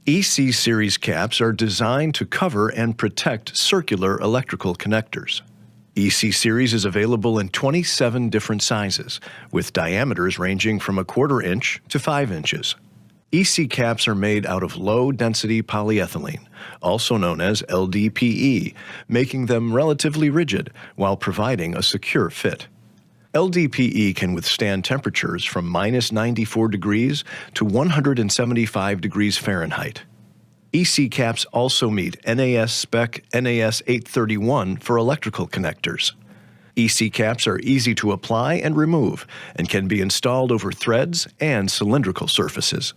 EC series caps are designed to cover and protect circular electrical connectors. EC series is available in 27 different sizes, with diameters ranging from 1/4 inch to 5 inches. EC caps are made out of low-density polyethylene, also known as LDPE, making them relatively rigid while providing a secure fit. LDPE can withstand temperatures from -94 degrees to 175 degrees Fahrenheit. EC caps also meet NAS spec NAS 831 for electrical connectors. EC caps are easy to apply and remove and can be installed over threads and cylindrical surfaces.